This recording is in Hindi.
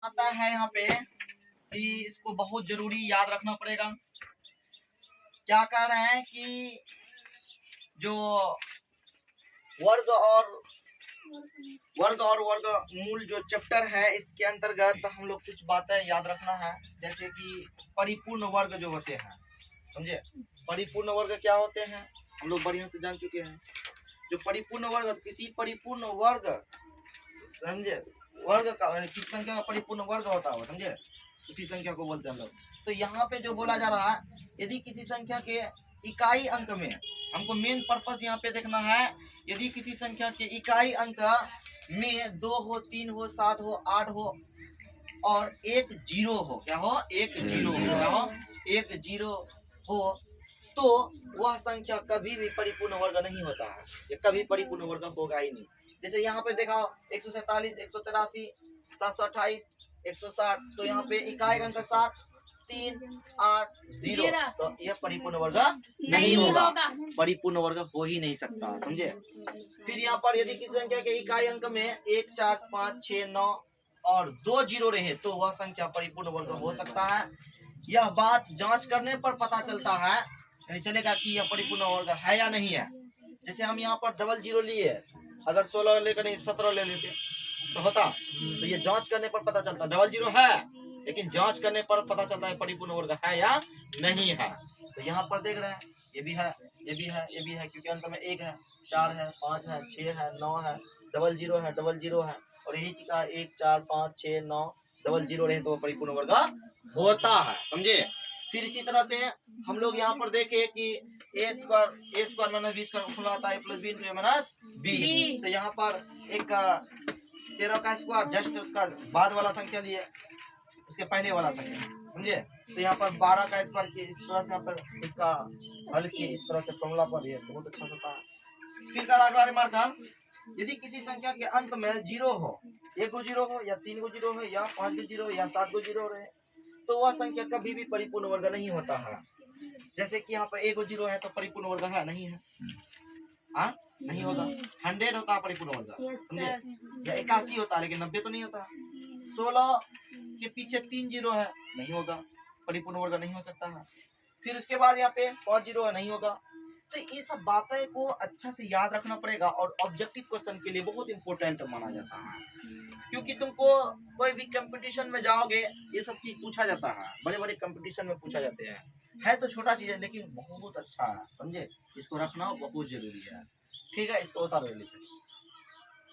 आता है यहाँ पे कि इसको बहुत जरूरी याद रखना पड़ेगा। क्या कह रहे हैं कि जो वर्ग और वर्गमूल जो चैप्टर है, इसके अंतर्गत हम लोग कुछ बातें याद रखना है, जैसे कि परिपूर्ण वर्ग जो होते हैं, समझे। परिपूर्ण वर्ग क्या होते हैं हम लोग बढ़िया से जान चुके हैं। जो परिपूर्ण वर्ग, किसी परिपूर्ण वर्ग, समझे, वर्ग का किसी संख्या का परिपूर्ण वर्ग होता है, समझे, उसी संख्या को बोलते हैं हम लोग। तो यहाँ पे जो बोला जा रहा है, यदि किसी संख्या के इकाई अंक में, हमको मेन पर्पस यहाँ पे देखना है, यदि किसी संख्या के इकाई अंक में 2 हो, 3 हो, 7 हो, 8 हो और एक जीरो हो, क्या हो, एक जीरो हो, क्या हो, एक जीरो हो, तो वह संख्या कभी भी परिपूर्ण वर्ग नहीं होता है। ये कभी परिपूर्ण वर्ग होगा ही नहीं। जैसे यहाँ पे देखा 147, 183, 728, 160, तो यहाँ पे इकाई अंक 7, 3, 8, 0, तो यह परिपूर्ण वर्ग नहीं होगा, परिपूर्ण वर्ग हो ही नहीं सकता, समझे। फिर यहाँ पर यदि किसी संख्या के इकाई अंक में 1, 4, 5, 6, 9 और 2 जीरो रहे, तो वह संख्या परिपूर्ण वर्ग हो सकता है। यह बात जांच करने पर पता चलता है, यानी चलेगा कि यह परिपूर्ण वर्ग है या नहीं है। जैसे हम यहाँ पर डबल जीरो लिए, अगर 16 लेकर नहीं 17 ले लेते तो होता। तो ये जांच करने पर पता चलता डबल जीरो है, लेकिन जांच करने पर पता चलता है परिपूर्ण वर्ग है या नहीं है। तो यहाँ पर देख रहे हैं, ये भी है, ये भी है, ये भी है, क्योंकि अंत में 1 है, 4 है, 5 है, 6 है, 9 है, डबल जीरो है, डबल जीरो है, और यही चीज 1, 4, 5, 6, 9 डबल जीरो रहे तो परिपूर्ण वर्ग होता है, समझे। फिर इसी तरह से हम लोग यहाँ पर देखे कि A square minus B square formula आता है plus B into A minus B. तो यहाँ पर एक 13 का स्क्वायर जस्ट उसका बाद वाला संख्या लिए, उसके पहले वाला संख्या, समझे। तो यहाँ पर 12 का स्क्वायर किए, इस तरह से यहाँ पर इसका हल किए, इस तरह से फॉर्मूला पर, ये बहुत अच्छा होता है। फिर का अगला रिमार्क, यदि किसी संख्या के अंत में जीरो हो, 1 गो जीरो हो, या 3 गो जीरो हो, या 5 गो जीरो, या 7 गो जीरो रहे, तो वह संख्या कभी भी परिपूर्ण वर्ग नहीं होता है। जैसे कि यहाँ पर 1 गो जीरो है तो परिपूर्ण वर्ग है नहीं है, हाँ नहीं होगा। 100 होता है परिपूर्ण वर्ग, समझे, या 81 होता है, लेकिन 90 तो नहीं होता। 16 के पीछे 3 जीरो है, नहीं होगा, परिपूर्ण वर्ग नहीं हो सकता है। फिर उसके बाद यहाँ पे 5 जीरो है, नहीं होगा। तो ये सब बातें को अच्छा से याद रखना पड़ेगा, और ऑब्जेक्टिव क्वेश्चन के लिए बहुत इंपॉर्टेंट माना जाता है, क्योंकि तुमको कोई भी कंपटीशन में जाओगे ये सब चीज पूछा जाता है, बड़े बड़े कंपटीशन में पूछा जाते हैं। है तो छोटा चीज है, लेकिन बहुत अच्छा है, समझे, इसको रखना बहुत जरूरी है। ठीक है, इसको उतारो जल्दी से।